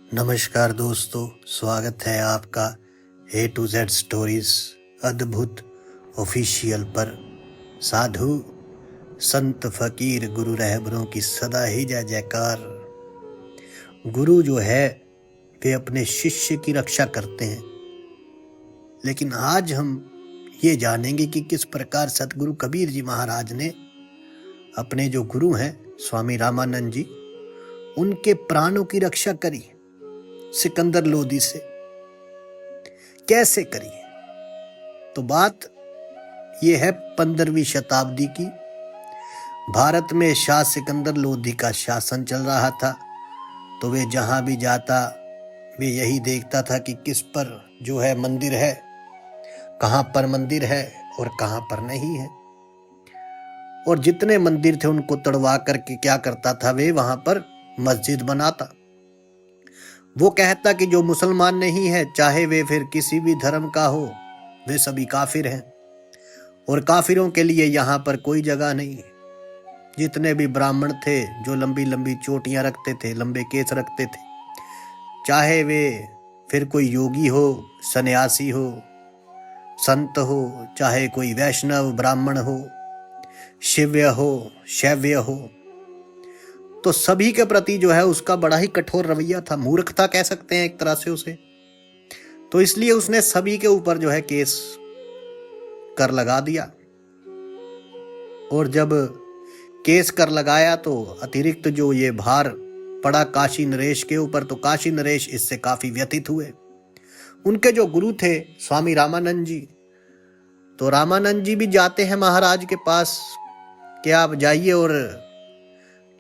नमस्कार दोस्तों, स्वागत है आपका A to Z स्टोरीज अद्भुत ऑफिशियल पर। साधु संत फकीर गुरु रहबरों की सदा ही जय जयकार। गुरु जो है वे अपने शिष्य की रक्षा करते हैं, लेकिन आज हम ये जानेंगे कि किस प्रकार सतगुरु कबीर जी महाराज ने अपने जो गुरु हैं स्वामी रामानंद जी, उनके प्राणों की रक्षा करी सिकंदर लोदी से। कैसे करी? तो बात यह है 15वीं शताब्दी की। भारत में शाह सिकंदर लोदी का शासन चल रहा था, तो वे जहां भी जाता वे यही देखता था कि किस पर जो है मंदिर है, कहां पर मंदिर है और कहां पर नहीं है। और जितने मंदिर थे उनको तोड़वा करके क्या करता था, वे वहां पर मस्जिद बनाता। वो कहता कि जो मुसलमान नहीं है, चाहे वे फिर किसी भी धर्म का हो, वे सभी काफिर हैं और काफिरों के लिए यहाँ पर कोई जगह नहीं है। जितने भी ब्राह्मण थे जो लंबी लंबी चोटियां रखते थे, लंबे केस रखते थे, चाहे वे फिर कोई योगी हो, सन्यासी हो, संत हो, चाहे कोई वैष्णव ब्राह्मण हो, शिव्य हो, शैव्य हो, तो सभी के प्रति जो है उसका बड़ा ही कठोर रवैया था। मूर्खता कह सकते हैं एक तरह से उसे। तो इसलिए उसने सभी के ऊपर जो है केस कर लगा दिया। और जब केस कर लगाया तो अतिरिक्त जो ये भार पड़ा काशी नरेश के ऊपर, तो काशी नरेश इससे काफी व्यथित हुए। उनके जो गुरु थे स्वामी रामानंद जी, तो रामानंद जी भी जाते हैं महाराज के पास कि आप जाइए और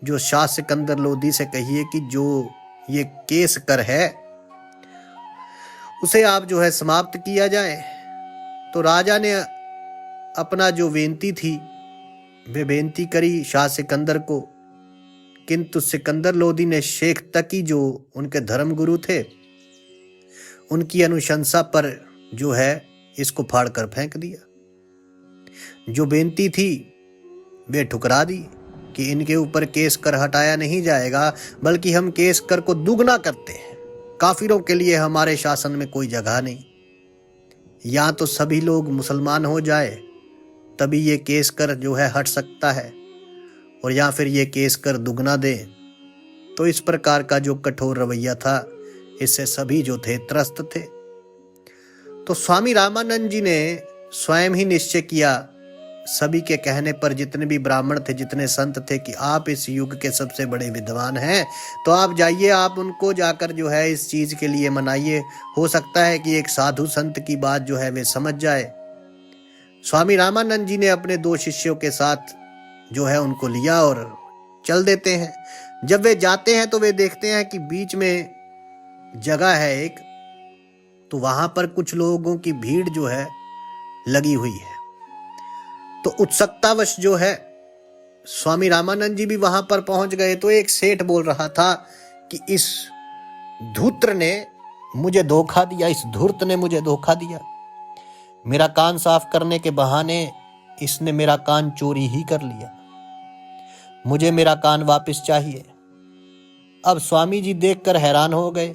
जो शाह सिकंदर लोदी से कहिए कि जो ये केस कर है उसे आप जो है समाप्त किया जाए। तो राजा ने अपना जो बेनती थी वे बेनती करी शाह सिकंदर को, किंतु सिकंदर लोदी ने शेख तकी जो उनके धर्म गुरु थे, उनकी अनुशंसा पर जो है इसको फाड़ कर फेंक दिया। जो बेनती थी वे ठुकरा दी कि इनके ऊपर केस कर हटाया नहीं जाएगा, बल्कि हम केस कर को दुगना करते हैं। काफिरों के लिए हमारे शासन में कोई जगह नहीं। या तो सभी लोग मुसलमान हो जाए तभी ये केस कर जो है हट सकता है, और या फिर ये केस कर दुगना दे। तो इस प्रकार का जो कठोर रवैया था, इससे सभी जो थे त्रस्त थे। तो स्वामी रामानंद जी ने स्वयं ही निश्चय किया, सभी के कहने पर, जितने भी ब्राह्मण थे, जितने संत थे, कि आप इस युग के सबसे बड़े विद्वान हैं, तो आप जाइए, आप उनको जाकर जो है इस चीज के लिए मनाइए। हो सकता है कि एक साधु संत की बात जो है वे समझ जाए। स्वामी रामानंद जी ने अपने 2 शिष्यों के साथ जो है उनको लिया और चल देते हैं। जब वे जाते हैं तो वे देखते हैं कि बीच में जगह है एक, तो वहां पर कुछ लोगों की भीड़ जो है लगी हुई है। तो उत्सुकतावश जो है स्वामी रामानंद जी भी वहां पर पहुंच गए। तो एक सेठ बोल रहा था कि इस धूर्त ने मुझे धोखा दिया, इस धूर्त ने मुझे धोखा दिया। मेरा कान साफ करने के बहाने इसने मेरा कान चोरी ही कर लिया। मुझे मेरा कान वापस चाहिए। अब स्वामी जी देखकर हैरान हो गए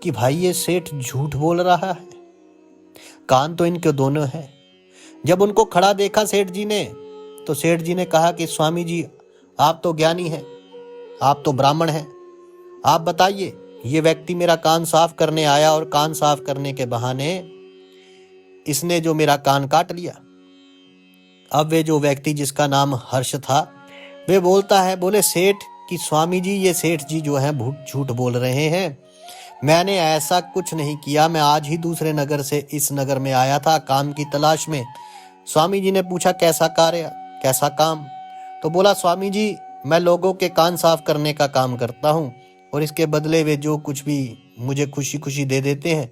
कि भाई ये सेठ झूठ बोल रहा है, कान तो इनके दोनों हैं। जब उनको खड़ा देखा सेठ जी ने, तो सेठ जी ने कहा कि स्वामी जी, आप तो ज्ञानी हैं, आप तो ब्राह्मण हैं, आप बताइए, ये व्यक्ति मेरा कान साफ करने आया और कान साफ करने के बहाने इसने जो मेरा कान काट लिया। अब वे जो व्यक्ति जिसका नाम हर्ष था, वे बोलता है, बोले सेठ कि स्वामी जी, ये सेठ जी जो है झूठ बोल रहे हैं, मैंने ऐसा कुछ नहीं किया। मैं आज ही दूसरे नगर से इस नगर में आया था काम की तलाश में। स्वामी जी ने पूछा कैसा कार्य, कैसा काम? तो बोला, स्वामी जी, मैं लोगों के कान साफ करने का काम करता हूँ और इसके बदले वे जो कुछ भी मुझे खुशी खुशी दे देते हैं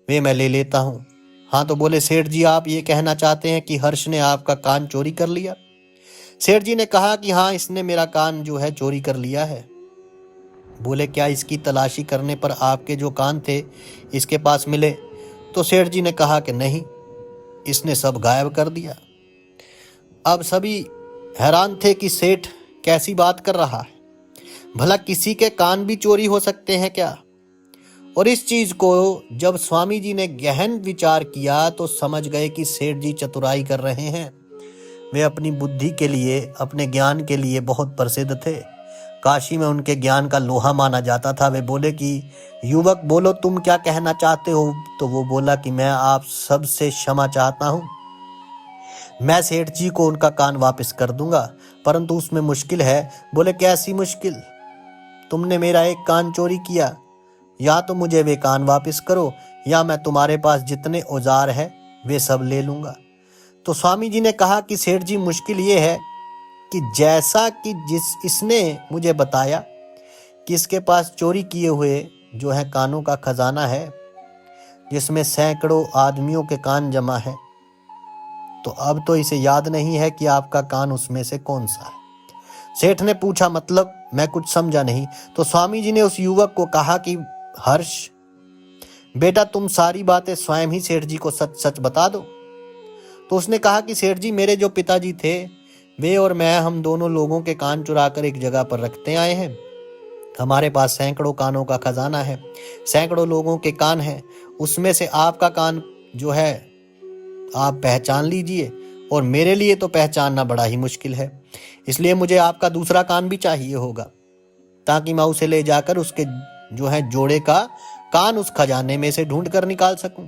वे मैं ले लेता हूँ। हाँ, तो बोले सेठ जी, आप ये कहना चाहते हैं कि हर्ष ने आपका कान चोरी कर लिया? सेठ जी ने कहा कि हाँ, इसने मेरा कान जो है चोरी कर लिया है। बोले क्या इसकी तलाशी करने पर आपके जो कान थे इसके पास मिले? तो सेठ जी ने कहा कि नहीं, इसने सब गायब कर दिया। अब सभी हैरान थे कि सेठ कैसी बात कर रहा है, भला किसी के कान भी चोरी हो सकते हैं क्या? और इस चीज को जब स्वामी जी ने गहन विचार किया तो समझ गए कि सेठ जी चतुराई कर रहे हैं। वे अपनी बुद्धि के लिए, अपने ज्ञान के लिए बहुत प्रसिद्ध थे। काशी में उनके ज्ञान का लोहा माना जाता था। वे बोले कि युवक बोलो, तुम क्या कहना चाहते हो? तो वो बोला कि मैं आप सब से क्षमा चाहता हूँ। मैं सेठ जी को उनका कान वापस कर दूंगा, परंतु उसमें मुश्किल है। बोले कैसी मुश्किल? तुमने मेरा एक कान चोरी किया, या तो मुझे वे कान वापस करो या मैं तुम्हारे पास जितने औजार है वे सब ले लूंगा। तो स्वामी जी ने कहा कि सेठ जी, मुश्किल ये है कि जैसा कि इसने मुझे बताया कि इसके पास चोरी किए हुए जो है कानों का खजाना है, जिसमें सैकड़ों आदमियों के कान जमा है, तो अब तो इसे याद नहीं है कि आपका कान उसमें से कौन सा है। सेठ ने पूछा, मतलब? मैं कुछ समझा नहीं। तो स्वामी जी ने उस युवक को कहा कि हर्ष बेटा, तुम सारी बातें स्वयं ही सेठ जी को सच सच बता दो। तो उसने कहा कि सेठ जी, मेरे जो पिताजी थे वे और मैं, हम दोनों लोगों के कान चुरा कर एक जगह पर रखते आए हैं। हमारे पास सैकड़ों कानों का खजाना है, सैकड़ों लोगों के कान हैं। उसमें से आपका कान जो है आप पहचान लीजिए, और मेरे लिए तो पहचानना बड़ा ही मुश्किल है। इसलिए मुझे आपका दूसरा कान भी चाहिए होगा, ताकि मैं उसे ले जाकर उसके जो है जोड़े का कान उस खजाने में से ढूंढ कर निकाल सकूं।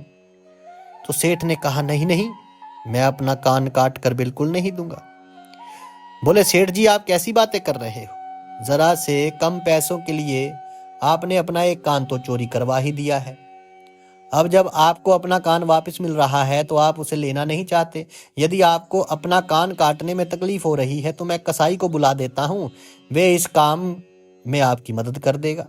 तो सेठ ने कहा, नहीं नहीं, मैं अपना कान काट कर बिल्कुल नहीं दूंगा। बोले, सेठ जी आप कैसी बातें कर रहे हो? जरा से कम पैसों के लिए आपने अपना एक कान तो चोरी करवा ही दिया है। अब जब आपको अपना कान वापस मिल रहा है तो आप उसे लेना नहीं चाहते। यदि आपको अपना कान काटने में तकलीफ हो रही है तो मैं कसाई को बुला देता हूँ, वे इस काम में आपकी मदद कर देगा।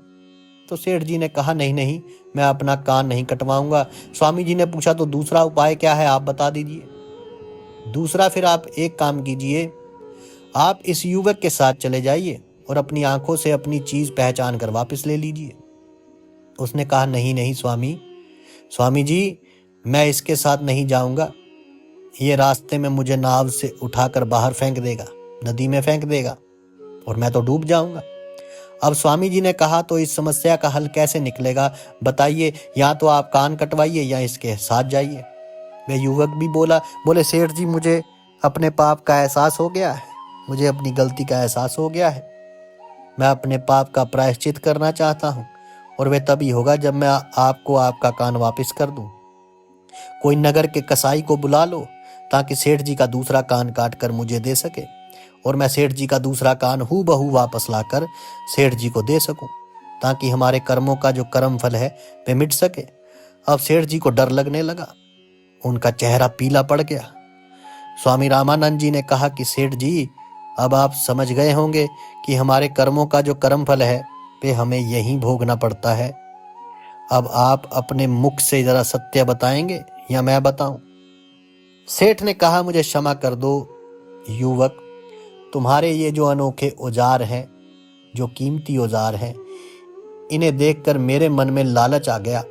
तो सेठ जी ने कहा, नहीं नहीं, मैं अपना कान नहीं कटवाऊंगा। स्वामी जी ने पूछा, तो दूसरा उपाय क्या है, आप बता दीजिए। दूसरा, फिर आप एक काम कीजिए, आप इस युवक के साथ चले जाइए और अपनी आंखों से अपनी चीज पहचान कर वापस ले लीजिए। उसने कहा, नहीं नहीं स्वामी जी, मैं इसके साथ नहीं जाऊंगा। ये रास्ते में मुझे नाव से उठाकर बाहर फेंक देगा, नदी में फेंक देगा, और मैं तो डूब जाऊंगा। अब स्वामी जी ने कहा, तो इस समस्या का हल कैसे निकलेगा, बताइए। या तो आप कान कटवाइए या इसके साथ जाइए। वह युवक भी बोले, सेठ जी, मुझे अपने पाप का एहसास हो गया है, मुझे अपनी गलती का एहसास हो गया है। मैं अपने पाप का प्रायश्चित करना चाहता हूँ, और वह तभी होगा जब मैं आपको आपका कान वापस कर दूं। कोई नगर के कसाई को बुला लो, ताकि सेठ जी का दूसरा कान काट कर मुझे दे सके, और मैं सेठ जी का दूसरा कान हूबहू वापस लाकर सेठ जी को दे सकूं, ताकि हमारे कर्मों का जो कर्म फल है वे मिट सके। अब सेठ जी को डर लगने लगा, उनका चेहरा पीला पड़ गया। स्वामी रामानंद जी ने कहा कि सेठ जी, अब आप समझ गए होंगे कि हमारे कर्मों का जो कर्म फल है वे हमें यहीं भोगना पड़ता है। अब आप अपने मुख से जरा सत्य बताएंगे या मैं बताऊं? सेठ ने कहा, मुझे क्षमा कर दो युवक, तुम्हारे ये जो अनोखे औजार हैं, जो कीमती औजार हैं, इन्हें देखकर मेरे मन में लालच आ गया।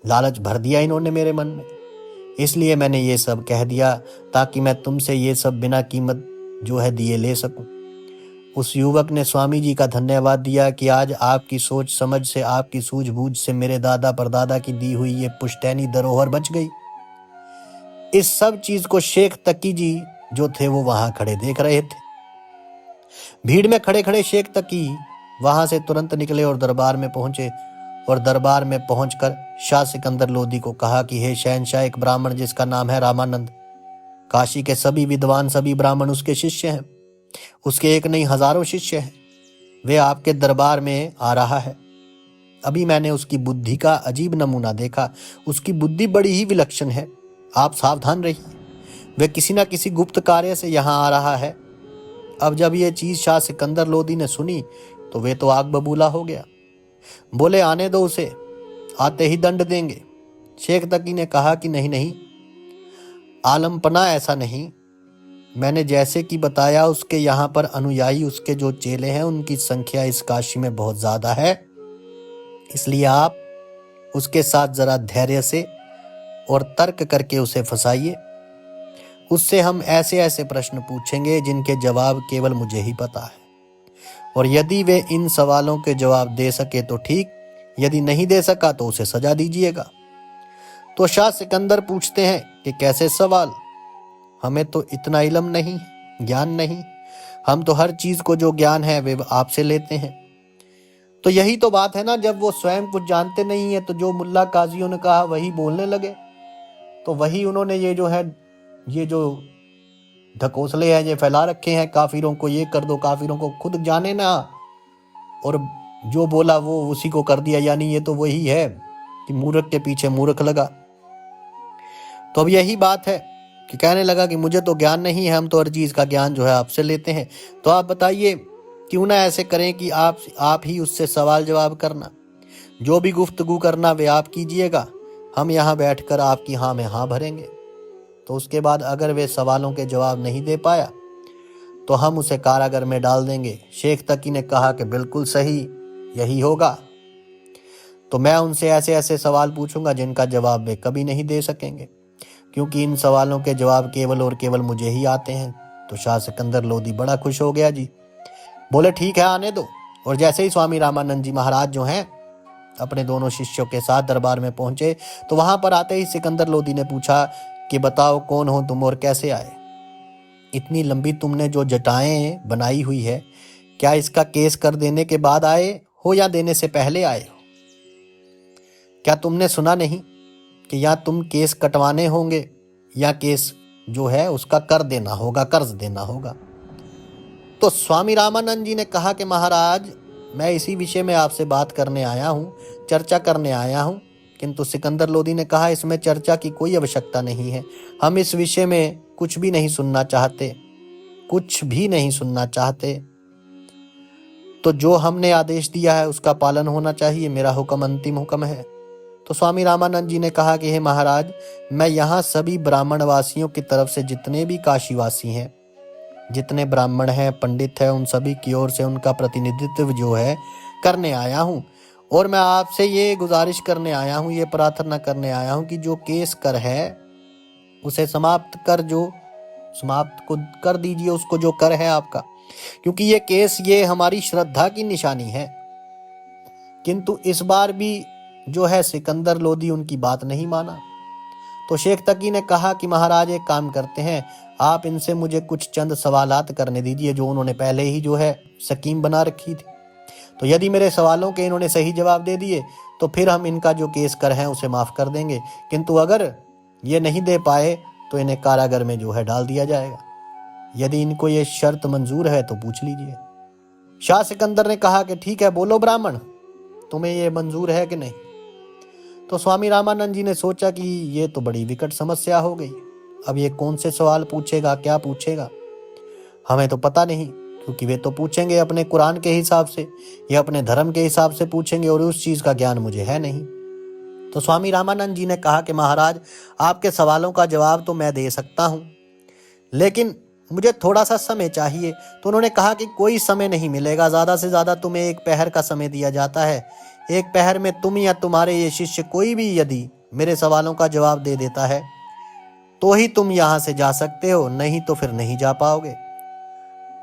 लालच भर दिया इन्होंने मेरे मन में, इसलिए मैंने ये सब कह दिया, ताकि मैं तुमसे ये सब बिना कीमत जो है दिए ले सकूं। उस युवक ने स्वामी जी का धन्यवाद दिया कि आज आपकी सोच समझ से, आपकी सूझबूझ से मेरे दादा परदादा की दी हुई ये पुश्तैनी धरोहर बच गई। इस सब चीज को शेख तकी जी जो थे वो वहां खड़े देख रहे थे। भीड़ में खड़े खड़े शेख तकी वहां से तुरंत निकले और दरबार में पहुंचे, और दरबार में पहुंचकर शाह सिकंदर लोदी को कहा कि हे शहंशाह, एक ब्राह्मण जिसका नाम है रामानंद, काशी के सभी विद्वान, सभी ब्राह्मण उसके शिष्य हैं, उसके एक नहीं हजारों शिष्य हैं, वे आपके दरबार में आ रहा है। अभी मैंने उसकी बुद्धि का अजीब नमूना देखा, उसकी बुद्धि बड़ी ही विलक्षण है, आप सावधान रहिए, वे किसी न किसी गुप्त कार्य से यहाँ आ रहा है। अब जब ये चीज शाह सिकंदर लोदी ने सुनी तो वे तो आग बबूला हो गया। बोले, आने दो उसे, आते ही दंड देंगे। शेख तकी ने कहा कि नहीं नहीं आलमपना, ऐसा नहीं, मैंने जैसे कि बताया उसके यहाँ पर अनुयायी, उसके जो चेले हैं, उनकी संख्या इस काशी में बहुत ज्यादा है, इसलिए आप उसके साथ जरा धैर्य से और तर्क करके उसे फंसाइए। उससे हम ऐसे ऐसे प्रश्न पूछेंगे जिनके जवाब केवल मुझे ही पता है, और यदि वे इन सवालों के जवाब दे सके तो ठीक, यदि नहीं दे सका तो उसे सजा दीजिएगा। तो शाह सिकंदर पूछते हैं कि कैसे सवाल, हमें तो इतना इल्म नहीं, ज्ञान नहीं, हम तो हर चीज को जो ज्ञान है वे आपसे लेते हैं। तो यही तो बात है ना, जब वो स्वयं कुछ जानते नहीं है तो जो मुल्ला काजियों ने कहा वही बोलने लगे। तो वही उन्होंने ये जो ढकोसले हैं ये फैला रखे हैं, काफिरों को ये कर दो, काफिरों को खुद जाने ना, और जो बोला वो उसी को कर दिया। यानी ये तो वही है कि मूर्ख के पीछे मूर्ख लगा। तो अब यही बात है कि कहने लगा कि मुझे तो ज्ञान नहीं है, हम तो हर चीज का ज्ञान जो है आपसे लेते हैं। तो आप बताइए, क्यों ना ऐसे करें कि आप ही उससे सवाल जवाब करना, जो भी गुफ्तगू करना वे आप कीजिएगा, हम यहाँ बैठकर आपकी हाँ में हाँ भरेंगे। तो उसके बाद अगर वे सवालों के जवाब नहीं दे पाया तो हम उसे कारागार में डाल देंगे। शेख तकी ने कहा कि बिल्कुल सही, यही होगा। तो मैं उनसे ऐसे ऐसे सवाल पूछूंगा जिनका जवाब वे कभी नहीं दे सकेंगे, क्योंकि इन सवालों के जवाब केवल और केवल मुझे ही आते हैं। तो शाह सिकंदर लोधी बड़ा खुश हो गया जी, बोले ठीक है आने दो। और जैसे ही स्वामी रामानंद जी महाराज जो हैं अपने दोनों शिष्यों के साथ दरबार में पहुंचे, तो वहां पर आते ही सिकंदर लोधी ने पूछा कि बताओ कौन हो तुम और कैसे आए? इतनी लंबी तुमने जो जटाएं बनाई हुई है, क्या इसका केस कर देने के बाद आए हो या देने से पहले आए हो? क्या तुमने सुना नहीं कि या तुम केस कटवाने होंगे या केस जो है उसका कर देना होगा, कर्ज देना होगा? तो स्वामी रामानंद जी ने कहा कि महाराज, मैं इसी विषय में आपसे बात करने आया हूँ, चर्चा करने आया हूँ। किंतु सिकंदर लोधी ने कहा इसमें चर्चा की कोई आवश्यकता नहीं है, हम इस विषय में कुछ भी नहीं सुनना चाहते, कुछ भी नहीं सुनना चाहते। तो जो हमने आदेश दिया है उसका पालन होना चाहिए, मेरा हुक्म अंतिम हुक्म है। तो स्वामी रामानंद जी ने कहा कि हे महाराज, मैं यहाँ सभी ब्राह्मण वासियों की तरफ से जितने भी काशीवासी हैं, जितने ब्राह्मण हैं, पंडित हैं, उन सभी की ओर से उनका प्रतिनिधित्व जो है करने आया हूँ। और मैं आपसे ये गुजारिश करने आया हूँ, ये प्रार्थना करने आया हूँ कि जो केस कर है उसे समाप्त कर दीजिए, उसको जो कर है आपका, क्योंकि ये केस ये हमारी श्रद्धा की निशानी है। किंतु इस बार भी जो है सिकंदर लोधी उनकी बात नहीं माना। तो शेख तकी ने कहा कि महाराज एक काम करते हैं, आप इनसे मुझे कुछ चंद सवालात करने दीजिए जो उन्होंने पहले ही जो है स्कीम बना रखी थी। तो यदि मेरे सवालों के इन्होंने सही जवाब दे दिए तो फिर हम इनका जो केस कर है उसे माफ कर देंगे, किंतु अगर ये नहीं दे पाए तो इन्हें कारागार में जो है डाल दिया जाएगा। यदि इनको ये शर्त मंजूर है तो पूछ लीजिए। शाह सिकंदर ने कहा कि ठीक है, बोलो ब्राह्मण, तुम्हें ये मंजूर है कि नहीं? तो स्वामी रामानंद जी ने सोचा कि ये तो बड़ी विकट समस्या हो गई, अब ये कौन से सवाल पूछेगा, क्या पूछेगा, हमें तो पता नहीं, क्योंकि वे तो पूछेंगे अपने कुरान के हिसाब से या अपने धर्म के हिसाब से पूछेंगे, और उस चीज का ज्ञान मुझे है नहीं। तो स्वामी रामानंद जी ने कहा कि महाराज, आपके सवालों का जवाब तो मैं दे सकता हूं, लेकिन मुझे थोड़ा सा समय चाहिए। तो उन्होंने कहा कि कोई समय नहीं मिलेगा, ज्यादा से ज्यादा तुम्हें 1 पहर का समय दिया जाता है। 1 पहर में तुम या तुम्हारे ये शिष्य कोई भी यदि मेरे सवालों का जवाब दे देता है तो ही तुम यहां से जा सकते हो, नहीं तो फिर नहीं जा पाओगे।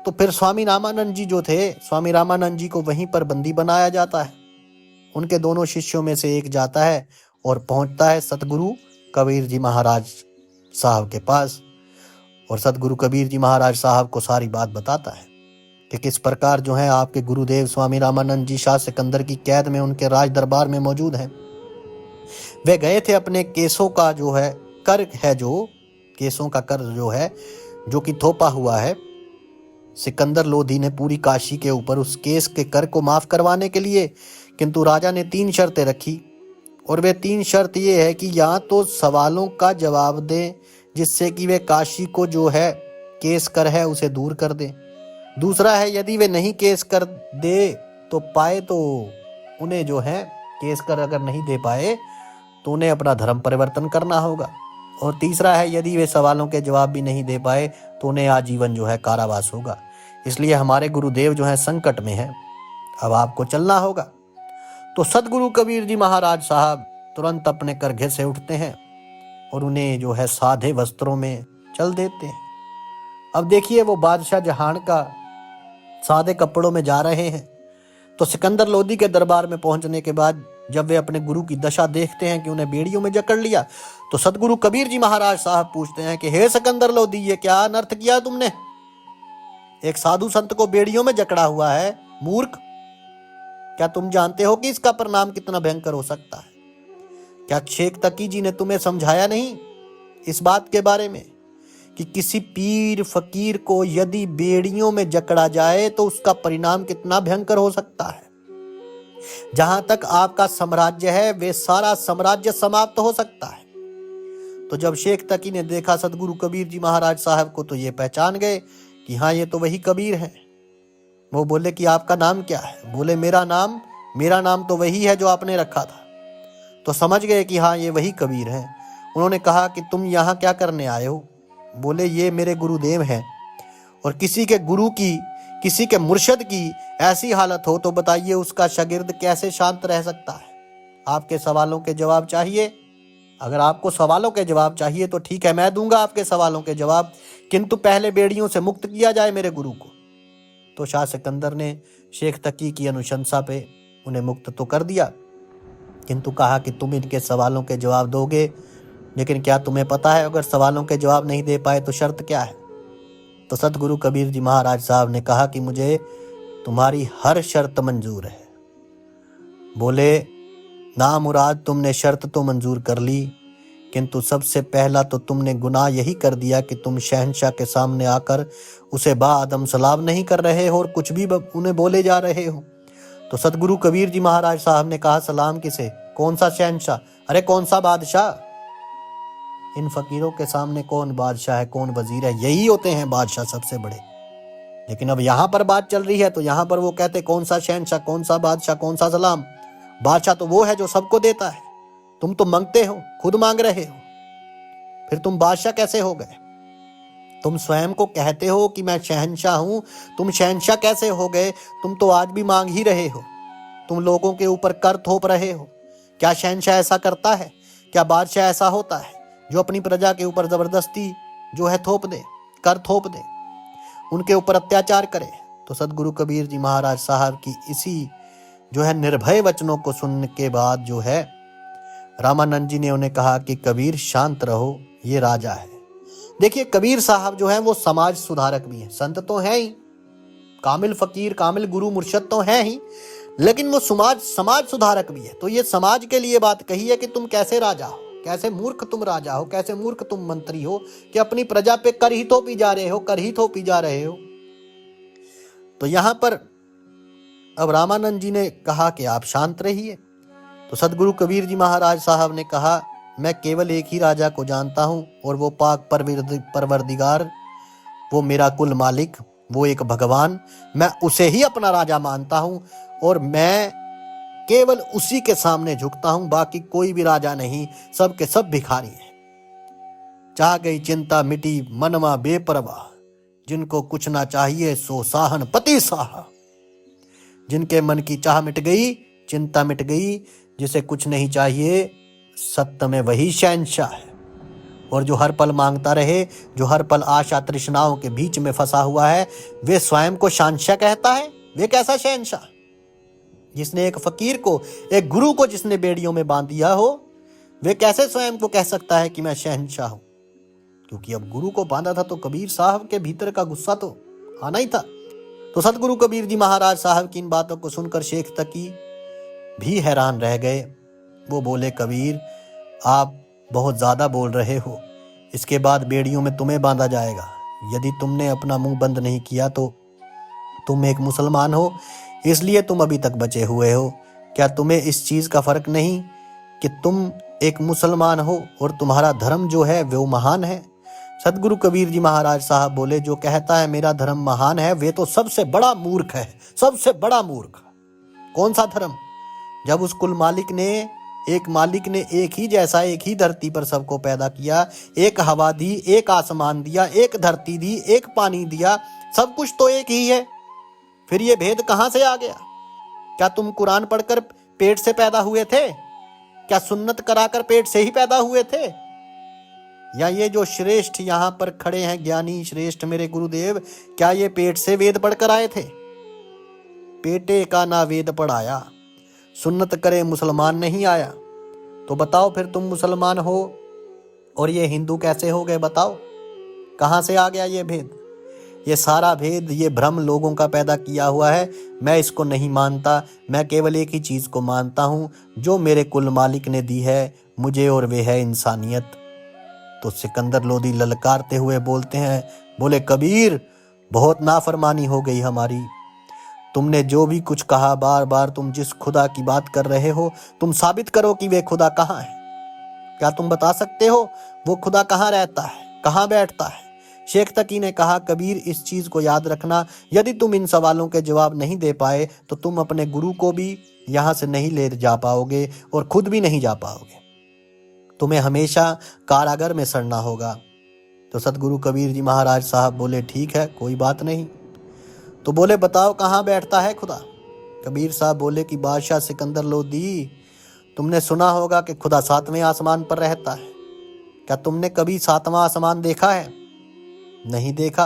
तो फिर स्वामी रामानंद जी जो थे, स्वामी रामानंद जी को वहीं पर बंदी बनाया जाता है। उनके दोनों शिष्यों में से एक जाता है और पहुंचता है सतगुरु कबीर जी महाराज साहब के पास, और सतगुरु कबीर जी महाराज साहब को सारी बात बताता है कि किस प्रकार जो है आपके गुरुदेव स्वामी रामानंद जी शाह सिकंदर की कैद में उनके राज दरबार में मौजूद हैं। वे गए थे अपने केसों का जो है कर है, जो केसों का कर जो है, जो कि थोपा हुआ है, सिकंदर लोधी ने पूरी काशी के ऊपर उस केस के कर को माफ करवाने के लिए। किंतु राजा ने 3 शर्तें रखी, और वे 3 शर्त ये है कि या तो सवालों का जवाब दें जिससे कि वे काशी को जो है केस कर है उसे दूर कर दें। दूसरा है, यदि वे नहीं केस कर दे तो पाए तो उन्हें जो है केस कर अगर नहीं दे पाए तो उन्हें अपना धर्म परिवर्तन करना होगा। और तीसरा है, यदि वे सवालों के जवाब भी नहीं दे पाए तो उन्हें आजीवन जो है कारावास होगा। इसलिए हमारे गुरुदेव जो है संकट में है, अब आपको चलना होगा। तो सतगुरु कबीर जी महाराज साहब तुरंत अपने करघे से उठते हैं और उन्हें जो है सादे वस्त्रों में चल देते हैं। अब देखिए, वो बादशाह जहान का सादे कपड़ों में जा रहे हैं। तो सिकंदर लोधी के दरबार में पहुंचने के बाद जब वे अपने गुरु की दशा देखते हैं कि उन्हें बेड़ियों में जकड़ लिया, तो सदगुरु कबीर जी महाराज साहब पूछते हैं कि हे सिकंदर लोधी, ये क्या अनर्थ किया तुमने? एक साधु संत को बेड़ियों में जकड़ा हुआ है, मूर्ख। क्या तुम जानते हो कि इसका परिणाम कितना भयंकर हो सकता है? क्या शेख तकी जी ने तुम्हें समझाया नहीं इस बात के बारे में कि किसी पीर फकीर को यदि बेड़ियों में जकड़ा जाए तो उसका परिणाम कितना भयंकर हो सकता है? जहां तक आपका साम्राज्य है वे सारा साम्राज्य समाप्त हो सकता है। तो जब शेख तकी ने देखा सदगुरु कबीर जी महाराज साहब को, तो ये पहचान गए कि हाँ, ये तो वही कबीर है। वो बोले कि आपका नाम क्या है? बोले मेरा नाम तो वही है जो आपने रखा था। तो समझ गए कि हाँ, ये वही कबीर है। उन्होंने कहा कि तुम यहाँ क्या करने आए हो? बोले ये मेरे गुरुदेव हैं, और किसी के गुरु की, किसी के मुर्शद की ऐसी हालत हो तो बताइए उसका शागिर्द कैसे शांत रह सकता है? आपके सवालों के जवाब चाहिए? अगर आपको सवालों के जवाब चाहिए तो ठीक है, मैं दूंगा आपके सवालों के जवाब, किंतु पहले बेड़ियों से मुक्त किया जाए मेरे गुरु को। तो शाह सिकंदर ने शेख तकी की अनुशंसा पे उन्हें मुक्त तो कर दिया, किंतु कहा कि तुम इनके सवालों के जवाब दोगे, लेकिन क्या तुम्हें पता है अगर सवालों के जवाब नहीं दे पाए तो शर्त क्या है? तो सतगुरु कबीर जी महाराज साहब ने कहा कि मुझे तुम्हारी हर शर्त मंजूर है। बोले ना मुराद, तुमने शर्त तो मंजूर कर ली, किंतु सबसे पहला तो तुमने गुनाह यही कर दिया कि तुम शहंशाह के सामने आकर उसे बाअदम सलाम नहीं कर रहे हो और कुछ भी उन्हें बोले जा रहे हो। तो सतगुरु कबीर जी महाराज साहब ने कहा सलाम किसे? कौन सा शहंशाह? अरे कौन सा बादशाह? इन फकीरों के सामने कौन बादशाह है, कौन वजीर है? यही होते हैं बादशाह सबसे बड़े। लेकिन अब यहाँ पर बात चल रही है तो यहाँ पर वो कहते कौन सा शहंशाह, कौन सा बादशाह, कौन सा सलाम? बादशाह तो वो है जो सबको देता है, तुम तो मांगते हो, खुद मांग रहे हो, फिर तुम बादशाह कैसे हो गए? तुम स्वयं को कहते हो कि मैं शहंशाह हूं, तुम शहंशाह कैसे हो गए? तुम तो आज भी मांग ही रहे हो, तुम लोगों के ऊपर कर थोप रहे हो। क्या शहंशाह ऐसा करता है? क्या बादशाह ऐसा होता है जो अपनी प्रजा के ऊपर जबरदस्ती जो है थोप दे, कर थोप दे, उनके ऊपर अत्याचार करे? तो सदगुरु कबीर जी महाराज साहब की इसी जो है निर्भय वचनों को सुनने के बाद जो है रामानंद जी ने उन्हें कहा कि कबीर शांत रहो, ये राजा है। देखिए कबीर साहब जो है वो समाज सुधारक भी हैं, संत तो हैं ही, कामिल फकीर, कामिल गुरु मुर्शद तो हैं ही, लेकिन वो समाज सुधारक भी है। तो ये समाज के लिए बात कही है कि तुम कैसे राजा हो, कैसे मूर्ख तुम राजा हो, कैसे मूर्ख तुम मंत्री हो कि अपनी प्रजा पे कर ही थोपी जा रहे हो, कर ही थोपी जा रहे हो। तो यहां पर अब रामानंद जी ने कहा कि आप शांत रहिए। तो सदगुरु कबीर जी महाराज साहब ने कहा मैं केवल एक ही राजा को जानता हूं, और वो पाक परवरदिगार, वो मेरा कुल मालिक, वो एक भगवान, मैं उसे ही अपना राजा मानता हूं और मैं केवल उसी के सामने झुकता हूं, बाकी कोई भी राजा नहीं, सब के सब भिखारी हैं। चाह गई चिंता मिटी मनवा बेपरवाह, जिनको कुछ ना चाहिए सो साहन पति साहा। जिनके मन की चाह मिट गई, चिंता मिट गई, जिसे कुछ नहीं चाहिए सत्य में वही शहंशाह है। और जो हर पल मांगता रहे, जो हर पल आशा तृष्णाओं के बीच में फंसा हुआ है, वे स्वयं को शहंशाह कहता है। वे कैसा शहंशाह? जिसने एक फकीर को, एक गुरु को जिसने बेड़ियों में बांध दिया हो, वे कैसे स्वयं को कह सकता है कि मैं शहंशाह हूं? क्योंकि अब गुरु को बांधा था तो कबीर साहब के भीतर का गुस्सा तो आना ही था। तो सतगुरु कबीर जी महाराज साहब की इन बातों को सुनकर शेख तकी भी हैरान रह गए। वो बोले कबीर आप बहुत ज्यादा बोल रहे हो, इसके बाद बेड़ियों में तुम्हें बांधा जाएगा। यदि तुमने अपना मुंह बंद नहीं किया तो तुम एक मुसलमान हो, इसलिए तुम अभी तक बचे हुए हो। क्या तुम्हें इस चीज का फर्क नहीं कि तुम एक मुसलमान हो और तुम्हारा धर्म जो है वो महान है? सदगुरु कबीर जी महाराज साहब बोले जो कहता है मेरा धर्म महान है वे तो सबसे बड़ा मूर्ख है, सबसे बड़ा मूर्ख। कौन सा धर्म? जब उस कुल मालिक ने एक ही जैसा, एक ही धरती पर सबको पैदा किया, एक हवा दी, एक आसमान दिया, एक धरती दी, एक पानी दिया, सब कुछ तो एक ही है, फिर ये भेद कहां से आ गया? क्या तुम कुरान पढ़कर पेट से पैदा हुए थे? क्या सुन्नत कराकर पेट से ही पैदा हुए थे? या ये जो श्रेष्ठ यहाँ पर खड़े हैं, ज्ञानी श्रेष्ठ मेरे गुरुदेव, क्या ये पेट से वेद पढ़कर आए थे? पेटे का ना वेद पढ़ाया, सुन्नत करे मुसलमान नहीं आया। तो बताओ फिर तुम मुसलमान हो और ये हिंदू कैसे हो गए? बताओ कहाँ से आ गया ये भेद? ये सारा भेद, ये भ्रम लोगों का पैदा किया हुआ है। मैं इसको नहीं मानता। मैं केवल एक ही चीज़ को मानता हूँ जो मेरे कुल मालिक ने दी है मुझे, और वे है इंसानियत। तो सिकंदर लोदी ललकारते हुए बोलते हैं, बोले कबीर, बहुत नाफरमानी हो गई हमारी। तुमने जो भी कुछ कहा, बार बार तुम जिस खुदा की बात कर रहे हो, तुम साबित करो कि वे खुदा कहाँ है। क्या तुम बता सकते हो वो खुदा कहाँ रहता है, कहाँ बैठता है? शेख तकी ने कहा, कबीर इस चीज को याद रखना, यदि तुम इन सवालों के जवाब नहीं दे पाए तो तुम अपने गुरु को भी यहाँ से नहीं ले जा पाओगे और खुद भी नहीं जा पाओगे। तुम्हें हमेशा कारागार में सड़ना होगा। तो सदगुरु कबीर जी महाराज साहब बोले, ठीक है, कोई बात नहीं। तो बोले, बताओ कहाँ बैठता है खुदा? कबीर साहब बोले कि बादशाह सिकंदर लोदी, तुमने सुना होगा कि खुदा 7वें आसमान पर रहता है। क्या तुमने कभी 7वां आसमान देखा है? नहीं देखा।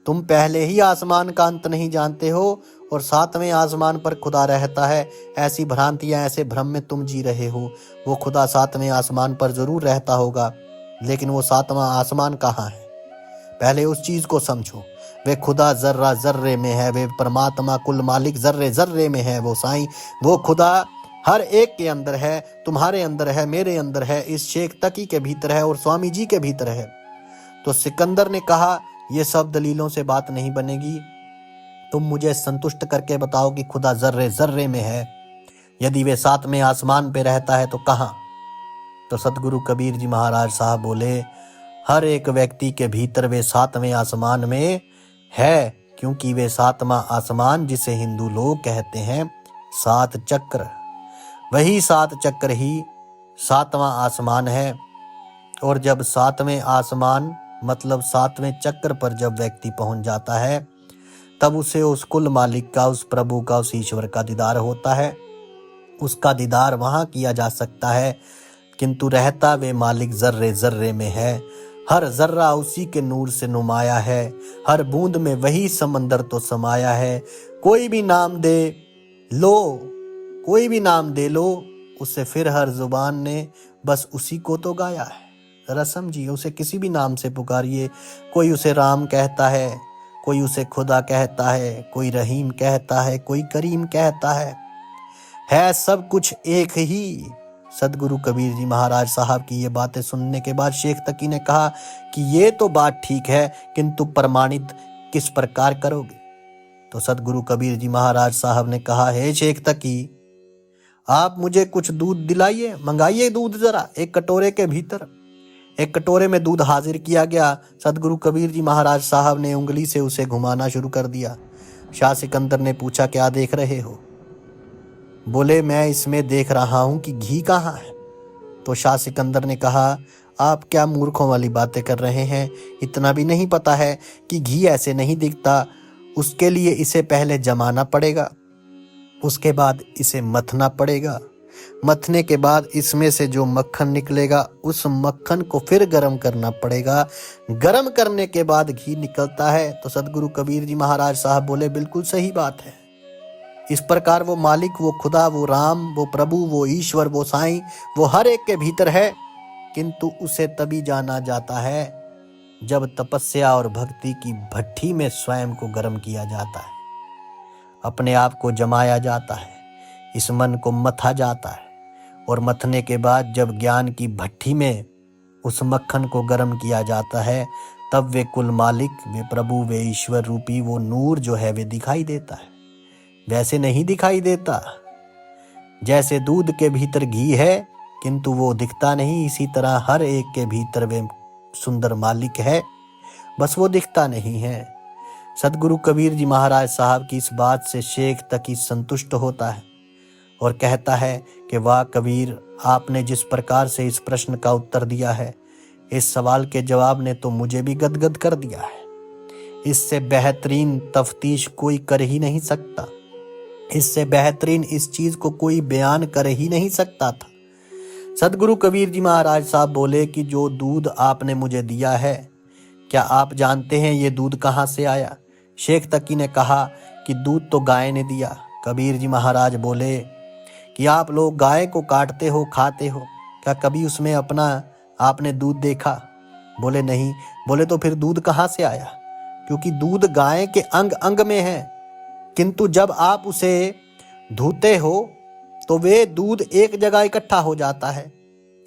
तुम पहले ही आसमान का अंत नहीं जानते हो और 7वें आसमान पर खुदा रहता है। ऐसी भ्रांतियां, ऐसे भ्रम में तुम जी रहे हो। वो खुदा 7वें आसमान पर जरूर रहता होगा, लेकिन वो 7वां आसमान कहाँ है? पहले उस चीज को समझो। वे खुदा जर्रा जर्रे में है, वे परमात्मा कुल मालिक जर्रे जर्रे में है। वो साईं, वो खुदा हर एक के अंदर है, तुम्हारे अंदर है, मेरे अंदर है, इस शेख तकी के भीतर है और स्वामी जी के भीतर है। तो सिकंदर ने कहा, ये सब दलीलों से बात नहीं बनेगी। तुम मुझे संतुष्ट करके बताओ कि खुदा जर्रे जर्रे में है। यदि वे 7वें आसमान पे रहता है तो कहाँ? तो सदगुरु कबीर जी महाराज साहब बोले, हर एक व्यक्ति के भीतर वे 7वें आसमान में है, क्योंकि वे 7वां आसमान, जिसे हिंदू लोग कहते हैं 7 चक्र, वही 7 चक्र ही 7वां आसमान है। और जब 7वें आसमान मतलब 7वें चक्र पर जब व्यक्ति पहुंच जाता है, तब उसे उस कुल मालिक का, उस प्रभु का, उस ईश्वर का दीदार होता है। उसका दीदार वहां किया जा सकता है, किंतु रहता वे मालिक जर्रे जर्रे में है। हर जर्रा उसी के नूर से नुमाया है, हर बूंद में वही समंदर तो समाया है। कोई भी नाम दे लो, कोई भी नाम दे लो उसे, फिर हर जुबान ने बस उसी को तो गाया है। जरा समझिए, उसे किसी भी नाम से पुकारिए। कोई उसे राम कहता है, कोई उसे खुदा कहता है, कोई रहीम कहता है, कोई करीम कहता है सब कुछ एक ही। सदगुरु कबीर जी महाराज साहब की ये बातें सुनने के बाद शेख तकी ने कहा कि ये तो बात ठीक है, किंतु प्रमाणित किस प्रकार करोगे? तो सदगुरु कबीर जी महाराज साहब ने कहा, हे शेख तकी, आप मुझे कुछ दूध दिलाइए, मंगाइए दूध जरा एक कटोरे के भीतर। एक कटोरे में दूध हाजिर किया गया। सदगुरु कबीर जी महाराज साहब ने उंगली से उसे घुमाना शुरू कर दिया। शाह सिकंदर ने पूछा, क्या देख रहे हो? बोले, मैं इसमें देख रहा हूं कि घी कहाँ है। तो शाह सिकंदर ने कहा, आप क्या मूर्खों वाली बातें कर रहे हैं? इतना भी नहीं पता है कि घी ऐसे नहीं दिखता। उसके लिए इसे पहले जमाना पड़ेगा, उसके बाद इसे मथना पड़ेगा। मथने के बाद इसमें से जो मक्खन निकलेगा, उस मक्खन को फिर गर्म करना पड़ेगा। गर्म करने के बाद घी निकलता है। तो सदगुरु कबीर जी महाराज साहब बोले, बिल्कुल सही बात है। इस प्रकार वो मालिक, वो खुदा, वो राम, वो प्रभु, वो ईश्वर, वो साईं, वो हर एक के भीतर है, किंतु उसे तभी जाना जाता है जब तपस्या और भक्ति की भट्ठी में स्वयं को गर्म किया जाता है, अपने आप को जमाया जाता है, इस मन को मथा जाता है। और मथने के बाद जब ज्ञान की भट्ठी में उस मक्खन को गर्म किया जाता है, तब वे कुल मालिक, वे प्रभु, वे ईश्वर रूपी वो नूर जो है वे दिखाई देता है। वैसे नहीं दिखाई देता जैसे दूध के भीतर घी है, किंतु वो दिखता नहीं। इसी तरह हर एक के भीतर वे सुंदर मालिक है, बस वो दिखता नहीं है। सदगुरु कबीर जी महाराज साहब की इस बात से शेख तकी संतुष्ट होता है और कहता है कि वाह कबीर, आपने जिस प्रकार से इस प्रश्न का उत्तर दिया है, इस सवाल के जवाब ने तो मुझे भी गदगद कर दिया है। इससे बेहतरीन तफ्तीश कोई कर ही नहीं सकता, इससे बेहतरीन इस चीज को कोई बयान कर ही नहीं सकता था। सदगुरु कबीर जी महाराज साहब बोले कि जो दूध आपने मुझे दिया है, क्या आप जानते हैं ये दूध कहाँ से आया? शेख तकी ने कहा कि दूध तो गाय ने दिया। कबीर जी महाराज बोले, कि आप लोग गाय को काटते हो, खाते हो, क्या कभी उसमें अपना आपने दूध देखा? बोले नहीं। बोले तो फिर दूध कहाँ से आया? क्योंकि दूध गाय के अंग अंग में है, किंतु जब आप उसे धोते हो तो वे दूध एक जगह इकट्ठा हो जाता है।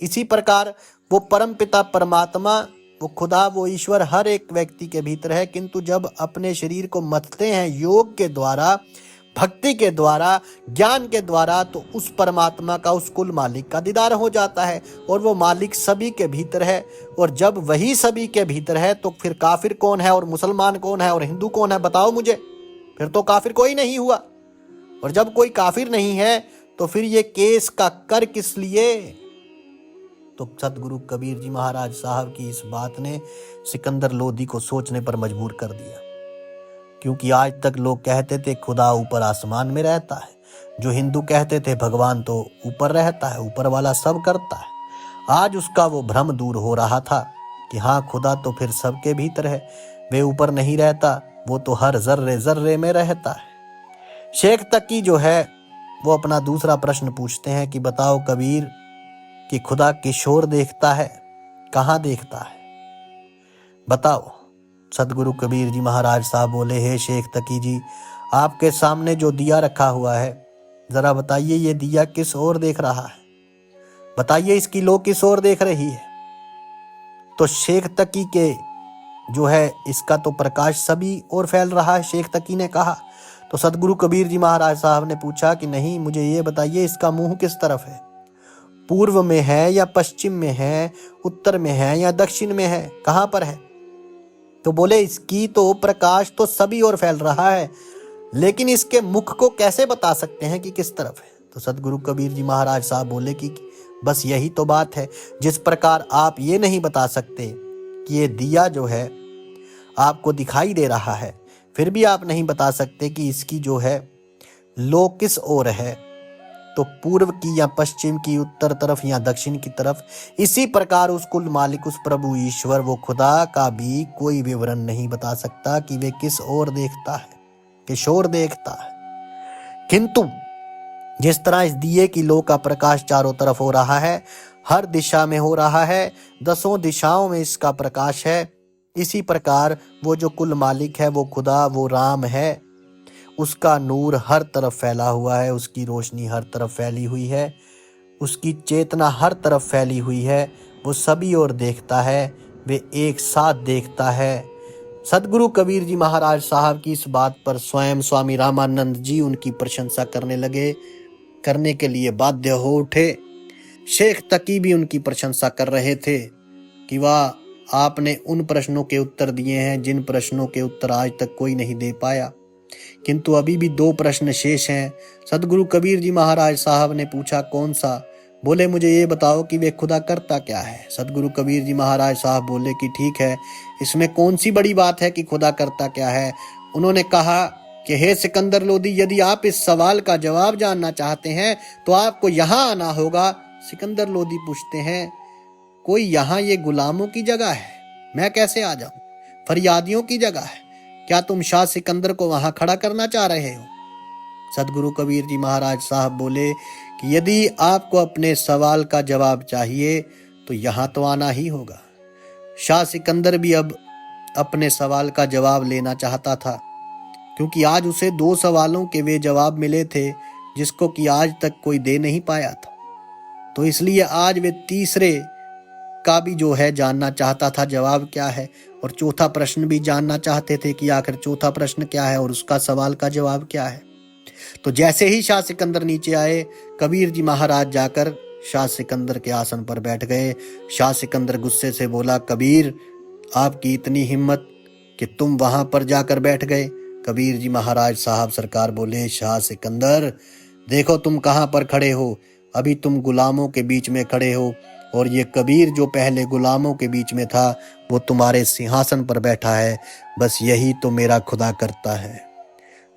इसी प्रकार वो परम पिता परमात्मा, वो खुदा, वो ईश्वर हर एक व्यक्ति के भीतर है, किंतु जब अपने शरीर को मतते हैं योग के द्वारा, भक्ति के द्वारा, ज्ञान के द्वारा, तो उस परमात्मा का, उस कुल मालिक का दीदार हो जाता है और वो मालिक सभी के भीतर है। और जब वही सभी के भीतर है तो फिर काफिर कौन है और मुसलमान कौन है और हिंदू कौन है? बताओ मुझे। फिर तो काफिर कोई नहीं हुआ। और जब कोई काफिर नहीं है तो फिर ये केस का कर किस लिए? तो सतगुरु कबीर जी महाराज साहब की इस बात ने सिकंदर लोधी को सोचने पर मजबूर कर दिया। क्योंकि आज तक लोग कहते थे खुदा ऊपर आसमान में रहता है, जो हिंदू कहते थे भगवान तो ऊपर रहता है, ऊपर वाला सब करता है। आज उसका वो भ्रम दूर हो रहा था कि हाँ, खुदा तो फिर सबके भीतर है, वे ऊपर नहीं रहता, वो तो हर जर्रे जर्रे में रहता है। शेख तकी जो है वो अपना दूसरा प्रश्न पूछते हैं कि बताओ कबीर, कि खुदा किशोर देखता है? कहाँ देखता है? बताओ। सतगुरु कबीर जी महाराज साहब बोले, हे शेख तकी जी, आपके सामने जो दिया रखा हुआ है, जरा बताइए ये दिया किस ओर देख रहा है? बताइए इसकी लो किस ओर देख रही है? तो शेख तकी के जो है इसका तो प्रकाश सभी ओर फैल रहा है, शेख तकी ने कहा। तो सतगुरु कबीर जी महाराज साहब ने पूछा कि नहीं, मुझे ये बताइए इसका मुंह किस तरफ है? पूर्व में है या पश्चिम में है, उत्तर में है या दक्षिण में है, कहाँ पर है? तो बोले इसकी तो प्रकाश तो सभी ओर फैल रहा है, लेकिन इसके मुख को कैसे बता सकते हैं कि किस तरफ है? तो सतगुरु कबीर जी महाराज साहब बोले कि बस यही तो बात है, जिस प्रकार आप ये नहीं बता सकते कि ये दिया जो है आपको दिखाई दे रहा है, फिर भी आप नहीं बता सकते कि इसकी जो है लो किस ओर है, तो पूर्व की या पश्चिम की, उत्तर तरफ या दक्षिण की तरफ। इसी प्रकार उस कुल मालिक, उस प्रभु ईश्वर, वो खुदा का भी कोई विवरण नहीं बता सकता कि वे किस ओर देखता है, किशोर देखता है। किंतु जिस तरह इस दिए की लो का प्रकाश चारों तरफ हो रहा है, हर दिशा में हो रहा है, 10 दिशाओं में इसका प्रकाश है, इसी प्रकार वो जो कुल मालिक है, वो खुदा, वो राम है, उसका नूर हर तरफ फैला हुआ है, उसकी रोशनी हर तरफ फैली हुई है, उसकी चेतना हर तरफ फैली हुई है, वो सभी ओर देखता है, वे एक साथ देखता है। सतगुरु कबीर जी महाराज साहब की इस बात पर स्वयं स्वामी रामानंद जी उनकी प्रशंसा करने लगे, करने के लिए बाध्य हो उठे। शेख तकी भी उनकी प्रशंसा कर रहे थे कि वाह, आपने उन प्रश्नों के उत्तर दिए हैं जिन प्रश्नों के उत्तर आज तक कोई नहीं दे पाया। किंतु अभी भी 2 प्रश्न शेष हैं। सतगुरु कबीर जी महाराज साहब ने पूछा, कौन सा? बोले मुझे ये बताओ कि वे खुदा करता क्या है? सतगुरु कबीर जी महाराज साहब बोले कि ठीक है, इसमें कौन सी बड़ी बात है कि खुदा करता क्या है? उन्होंने कहा कि हे सिकंदर लोधी, यदि आप इस सवाल का जवाब जानना चाहते हैं तो आपको यहाँ आना होगा। सिकंदर लोधी पूछते हैं, कोई यहाँ ये गुलामों की जगह है? मैं कैसे आ जाऊं? फरियादियों की जगह है, क्या तुम शाह सिकंदर को वहां खड़ा करना चाह रहे हो? सतगुरु कबीर जी महाराज साहब बोले कि यदि आपको अपने सवाल का जवाब चाहिए तो यहाँ तो आना ही होगा। शाह सिकंदर भी अब अपने सवाल का जवाब लेना चाहता था, क्योंकि आज उसे 2 सवालों के वे जवाब मिले थे जिसको कि आज तक कोई दे नहीं पाया था। तो इसलिए आज वे तीसरे का भी जो है जानना चाहता था जवाब क्या है, और चौथा प्रश्न भी जानना चाहते थे कि आखिर चौथा प्रश्न क्या है और उसका सवाल का जवाब क्या है। तो जैसे ही शाह सिकंदर नीचे आए, कबीर जी महाराज जाकर शाह सिकंदर के आसन पर बैठ गए। शाह सिकंदर गुस्से से बोला, कबीर, आपकी इतनी हिम्मत कि तुम वहां पर जाकर बैठ गए? कबीर जी महाराज साहब सरकार बोले, शाह सिकंदर, देखो तुम कहां पर खड़े हो, अभी तुम गुलामों के बीच में खड़े हो, और ये कबीर जो पहले गुलामों के बीच में था वो तुम्हारे सिंहासन पर बैठा है। बस यही तो मेरा खुदा करता है,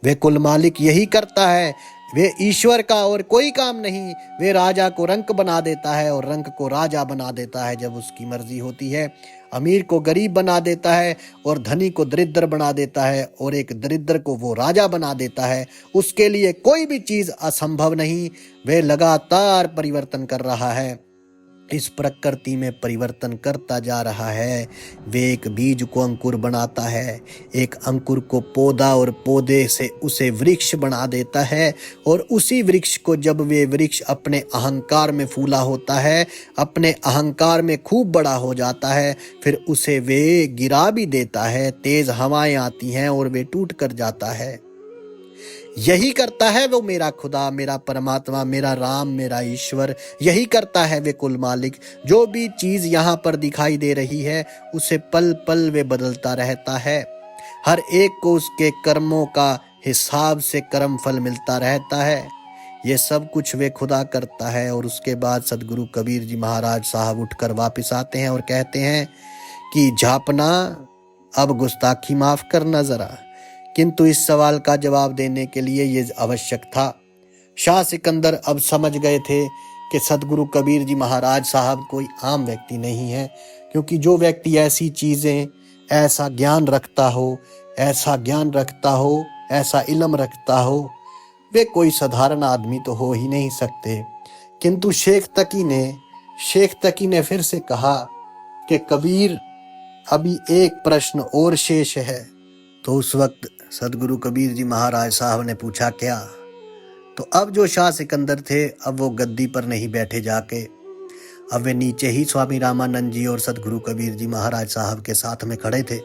वे कुल मालिक यही करता है। वे ईश्वर का और कोई काम नहीं। वे राजा को रंक बना देता है और रंक को राजा बना देता है जब उसकी मर्जी होती है। अमीर को गरीब बना देता है और धनी को दरिद्र बना देता है, और एक दरिद्र को वो राजा बना देता है। उसके लिए कोई भी चीज असंभव नहीं। वे लगातार परिवर्तन कर रहा है, इस प्रकृति में परिवर्तन करता जा रहा है। वे एक बीज को अंकुर बनाता है, एक अंकुर को पौधा, और पौधे से उसे वृक्ष बना देता है। और उसी वृक्ष को जब वे वृक्ष अपने अहंकार में फूला होता है, अपने अहंकार में खूब बड़ा हो जाता है, फिर उसे वे गिरा भी देता है। तेज हवाएं आती हैं और वे टूट कर जाता है। यही करता है वो मेरा खुदा, मेरा परमात्मा, मेरा राम, मेरा ईश्वर। यही करता है वे कुल मालिक। जो भी चीज यहाँ पर दिखाई दे रही है उसे पल पल वे बदलता रहता है। हर एक को उसके कर्मों का हिसाब से कर्म फल मिलता रहता है। ये सब कुछ वे खुदा करता है। और उसके बाद सदगुरु कबीर जी महाराज साहब उठकर वापस आते हैं और कहते हैं कि झापना, अब गुस्ताखी माफ करना जरा। किंतु इस सवाल का जवाब देने के लिए ये आवश्यक था। शाह सिकंदर अब समझ गए थे कि सदगुरु कबीर जी महाराज साहब कोई आम व्यक्ति नहीं है, क्योंकि जो व्यक्ति ऐसी चीजें, ऐसा ज्ञान रखता हो, ऐसा ज्ञान रखता हो, ऐसा इल्म रखता हो, वे कोई साधारण आदमी तो हो ही नहीं सकते। किंतु शेख तकी ने फिर से कहा कि कबीर, अभी एक प्रश्न और शेष है। तो उस वक्त सदगुरु कबीर जी महाराज साहब ने पूछा, क्या? तो अब जो शाह सिकंदर थे, अब वो गद्दी पर नहीं बैठे जाके, अब वे नीचे ही स्वामी रामानंद जी और सदगुरु कबीर जी महाराज साहब के साथ में खड़े थे।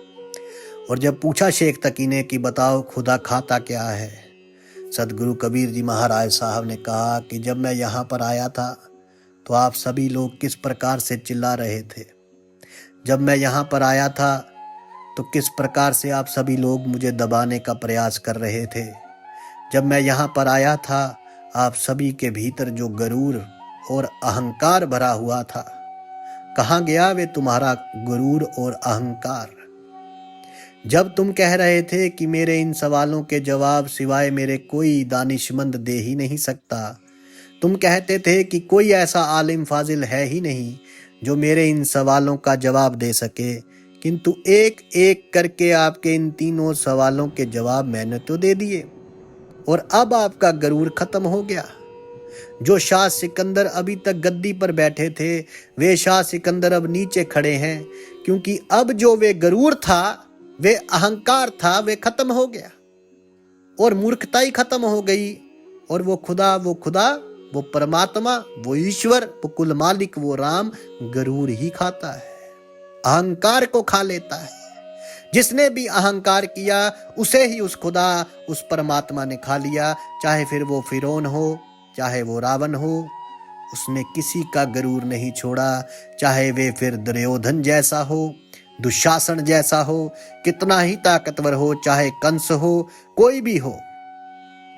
और जब पूछा शेख तकी ने कि बताओ खुदा खाता क्या है, सदगुरु कबीर जी महाराज साहब ने कहा कि जब मैं यहाँ पर आया था तो आप सभी लोग किस प्रकार से चिल्ला रहे थे। जब मैं यहाँ पर आया था तो किस प्रकार से आप सभी लोग मुझे दबाने का प्रयास कर रहे थे। जब मैं यहाँ पर आया था, आप सभी के भीतर जो गरूर और अहंकार भरा हुआ था, कहाँ गया वे तुम्हारा गरूर और अहंकार? जब तुम कह रहे थे कि मेरे इन सवालों के जवाब सिवाय मेरे कोई दानिशमंद दे ही नहीं सकता, तुम कहते थे कि कोई ऐसा आलिम फाजिल है ही नहीं जो मेरे इन सवालों का जवाब दे सके, किंतु एक एक करके आपके इन तीनों सवालों के जवाब मैंने तो दे दिए, और अब आपका गरूर खत्म हो गया। जो शाह सिकंदर अभी तक गद्दी पर बैठे थे, वे शाह सिकंदर अब नीचे खड़े हैं, क्योंकि अब जो वे गरूर था, वे अहंकार था, वे खत्म हो गया, और मूर्खता ही खत्म हो गई। और वो खुदा, वो परमात्मा, वो ईश्वर, वो कुल मालिक, वो राम गरूर ही खाता है, अहंकार को खा लेता है। जिसने भी अहंकार किया उसे ही उस खुदा, उस परमात्मा ने खा लिया। चाहे फिर वो फिरौन हो, चाहे वो रावण हो, उसने किसी का गरूर नहीं छोड़ा। चाहे वे फिर दुर्योधन जैसा हो, दुशासन जैसा हो, कितना ही ताकतवर हो, चाहे कंस हो, कोई भी हो,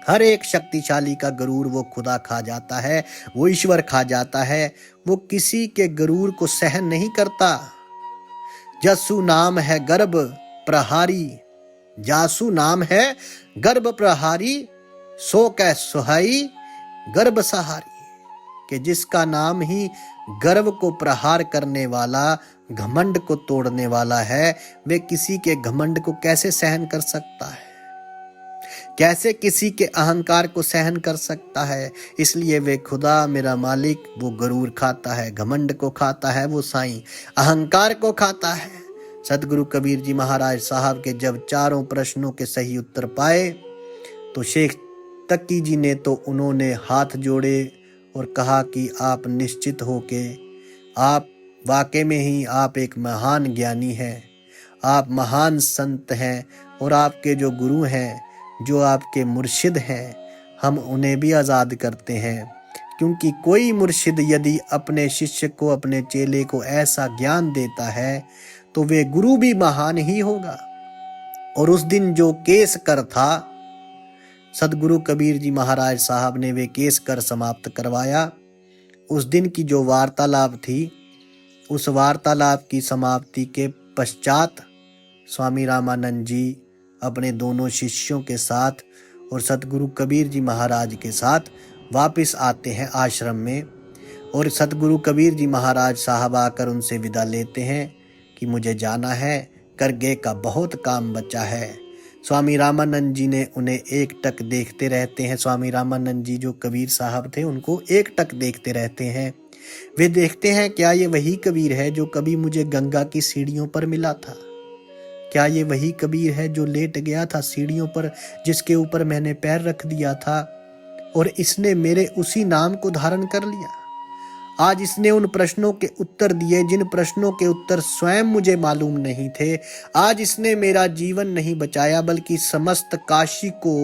हर एक शक्तिशाली का गरूर वो खुदा खा जाता है, वो ईश्वर खा जाता है। वो किसी के गरूर को सहन नहीं करता। जसु नाम है गर्भ प्रहारी, जासु नाम है गर्भ प्रहारी, सो कै सुहाई गर्भ सहारी। कि जिसका नाम ही गर्व को प्रहार करने वाला, घमंड को तोड़ने वाला है, वे किसी के घमंड को कैसे सहन कर सकता है, कैसे किसी के अहंकार को सहन कर सकता है। इसलिए वे खुदा, मेरा मालिक, वो गरूर खाता है, घमंड को खाता है, वो साईं अहंकार को खाता है। सदगुरु कबीर जी महाराज साहब के जब चारों प्रश्नों के सही उत्तर पाए तो शेख तकी जी ने तो उन्होंने हाथ जोड़े और कहा कि आप निश्चित हो के, आप वाकई में ही आप एक महान ज्ञानी हैं, आप महान संत हैं, और आपके जो गुरु हैं, जो आपके मुर्शिद हैं, हम उन्हें भी आज़ाद करते हैं। क्योंकि कोई मुर्शिद यदि अपने शिष्य को, अपने चेले को ऐसा ज्ञान देता है तो वे गुरु भी महान ही होगा। और उस दिन जो केस कर था, सदगुरु कबीर जी महाराज साहब ने वे केस कर समाप्त करवाया। उस दिन की जो वार्तालाप थी, उस वार्तालाप की समाप्ति के पश्चात स्वामी रामानंद जी अपने दोनों शिष्यों के साथ और सतगुरु कबीर जी महाराज के साथ वापस आते हैं आश्रम में। और सतगुरु कबीर जी महाराज साहब आकर उनसे विदा लेते हैं कि मुझे जाना है, करगे का बहुत काम बचा है। स्वामी रामानंद जी ने उन्हें एकटक देखते रहते हैं। स्वामी रामानंद जी जो कबीर साहब थे उनको एकटक देखते रहते हैं। वे देखते हैं क्या ये वही कबीर है जो कभी मुझे गंगा की सीढ़ियों पर मिला था? क्या ये वही कबीर है जो लेट गया था सीढ़ियों पर, जिसके ऊपर मैंने पैर रख दिया था और इसने मेरे उसी नाम को धारण कर लिया? आज इसने उन प्रश्नों के उत्तर दिए जिन प्रश्नों के उत्तर स्वयं मुझे मालूम नहीं थे। आज इसने मेरा जीवन नहीं बचाया बल्कि समस्त काशी को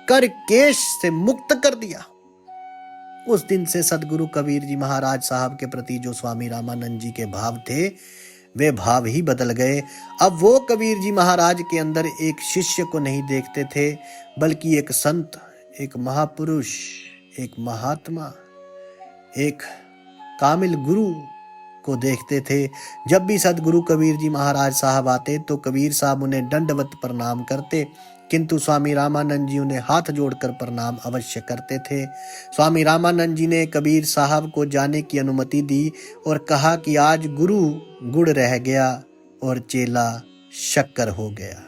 कर केश से मुक्त कर दिया। उस दिन से सदगुरु कबीर जी महाराज साहब के प्रति जो स्वामी रामानंद जी के भाव थे वे भाव ही बदल गए। अब वो कबीर जी महाराज के अंदर एक शिष्य को नहीं देखते थे बल्कि एक संत, एक महापुरुष, एक महात्मा, एक कामिल गुरु को देखते थे। जब भी सदगुरु कबीर जी महाराज साहब आते तो कबीर साहब उन्हें दंडवत प्रणाम करते, किंतु स्वामी रामानंद जी उन्हें हाथ जोड़कर प्रणाम अवश्य करते थे। स्वामी रामानंद जी ने कबीर साहब को जाने की अनुमति दी और कहा कि आज गुरु गुड़ रह गया और चेला शक्कर हो गया।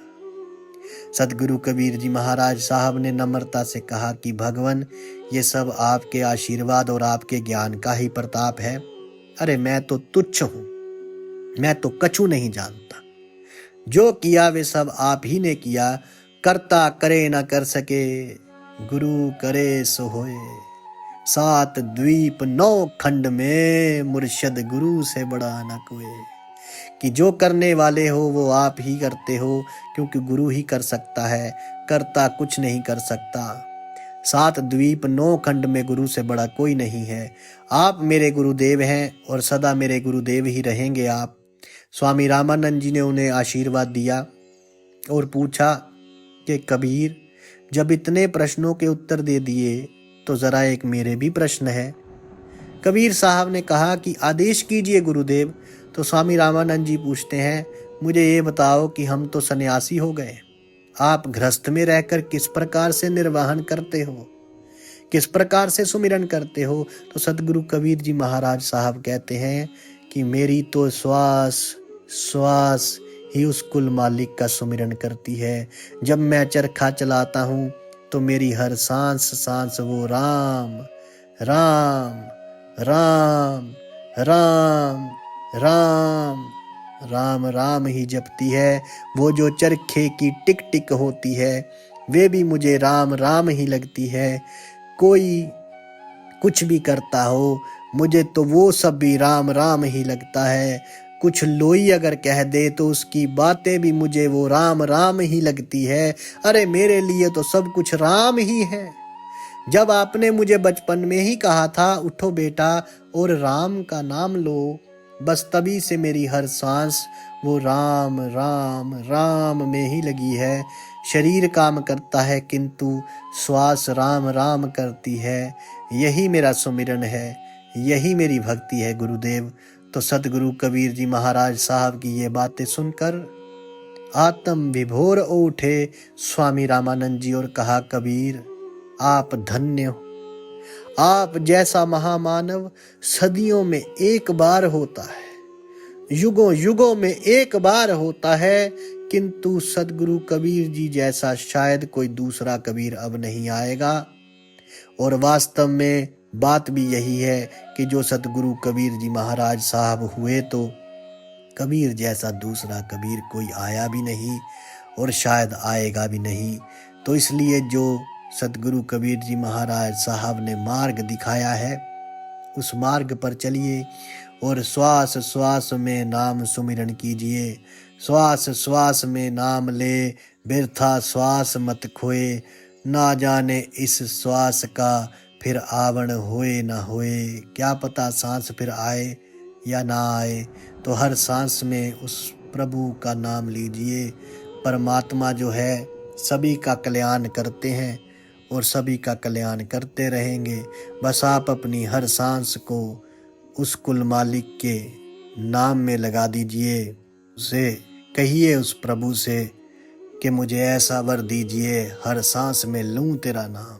सदगुरु कबीर जी महाराज साहब ने नम्रता से कहा कि भगवान, ये सब आपके आशीर्वाद और आपके ज्ञान का ही प्रताप है। अरे मैं तो तुच्छ हूं, मैं तो कछु नहीं जानता। जो किया वे सब आप ही ने किया, करता करे न कर सके, गुरु करे सो होए। 7 द्वीप 9 खंड में, मुर्शद गुरु से बड़ा न कोई। कि जो करने वाले हो वो आप ही करते हो, क्योंकि गुरु ही कर सकता है, करता कुछ नहीं कर सकता। 7 द्वीप 9 खंड में गुरु से बड़ा कोई नहीं है। आप मेरे गुरुदेव हैं और सदा मेरे गुरुदेव ही रहेंगे आप। स्वामी रामानंद जी ने उन्हें आशीर्वाद दिया और पूछा कि कबीर, जब इतने प्रश्नों के उत्तर दे दिए तो जरा एक मेरे भी प्रश्न है। कबीर साहब ने कहा कि आदेश कीजिए गुरुदेव। तो स्वामी रामानंद जी पूछते हैं, मुझे ये बताओ कि हम तो सन्यासी हो गए, आप गृहस्थ में रहकर किस प्रकार से निर्वहन करते हो, किस प्रकार से सुमिरन करते हो? तो सदगुरु कबीर जी महाराज साहब कहते हैं कि मेरी तो श्वास श्वास ही उस कुल मालिक का सुमिरन करती है। जब मैं चरखा चलाता हूँ तो मेरी हर सांस सांस वो राम राम राम राम राम राम राम ही जपती है। वो जो चरखे की टिक टिक होती है वे भी मुझे राम राम ही लगती है। कोई कुछ भी करता हो मुझे तो वो सब भी राम राम ही लगता है। कुछ लोई अगर कह दे तो उसकी बातें भी मुझे वो राम राम ही लगती है। अरे मेरे लिए तो सब कुछ राम ही है। जब आपने मुझे बचपन में ही कहा था उठो बेटा और राम का नाम लो, बस तभी से मेरी हर सांस वो राम राम राम में ही लगी है। शरीर काम करता है किंतु श्वास राम राम करती है। यही मेरा सुमिरन है, यही मेरी भक्ति है गुरुदेव। तो सतगुरु कबीर जी महाराज साहब की ये बातें सुनकर आत्म विभोर हो उठे स्वामी रामानंद जी और कहा, कबीर आप धन्य हो। आप जैसा महामानव सदियों में एक बार होता है, युगों युगों में एक बार होता है, किंतु सदगुरु कबीर जी जैसा शायद कोई दूसरा कबीर अब नहीं आएगा। और वास्तव में बात भी यही है कि जो सतगुरु कबीर जी महाराज साहब हुए तो कबीर जैसा दूसरा कबीर कोई आया भी नहीं और शायद आएगा भी नहीं। तो इसलिए जो सतगुरु कबीर जी महाराज साहब ने मार्ग दिखाया है उस मार्ग पर चलिए और श्वास श्वास में नाम सुमिरन कीजिए। श्वास श्वास में नाम ले, व्यर्था श्वास मत खोए। ना जाने इस श्वास का फिर आवण होए ना होए, क्या पता सांस फिर आए या ना आए। तो हर सांस में उस प्रभु का नाम लीजिए। परमात्मा जो है सभी का कल्याण करते हैं और सभी का कल्याण करते रहेंगे। बस आप अपनी हर सांस को उस कुल मालिक के नाम में लगा दीजिए। उसे कहिए, उस प्रभु से कि मुझे ऐसा वर दीजिए हर सांस में लूं तेरा नाम,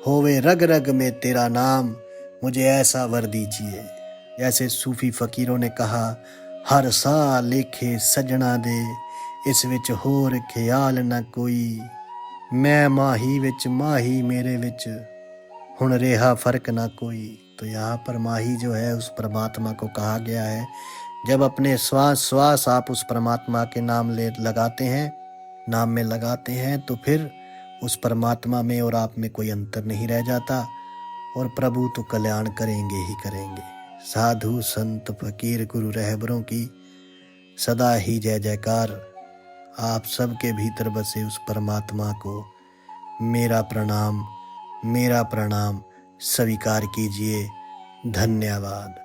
होवे रग रग में तेरा नाम, मुझे ऐसा वर दीजिए। जैसे सूफी फकीरों ने कहा, हर सा लेखे सजना दे, इस विच होर ख्याल न कोई, मैं माही विच माही मेरे विच, हुण रेहा फर्क ना कोई। तो यहाँ पर माही जो है उस परमात्मा को कहा गया है। जब अपने श्वास श्वास आप उस परमात्मा के नाम लगाते हैं, नाम में लगाते हैं, तो फिर उस परमात्मा में और आप में कोई अंतर नहीं रह जाता, और प्रभु तो कल्याण करेंगे ही करेंगे। साधु संत फकीर गुरु रहबरों की सदा ही जय जयकार। आप सबके भीतर बसे उस परमात्मा को मेरा प्रणाम स्वीकार कीजिए। धन्यवाद।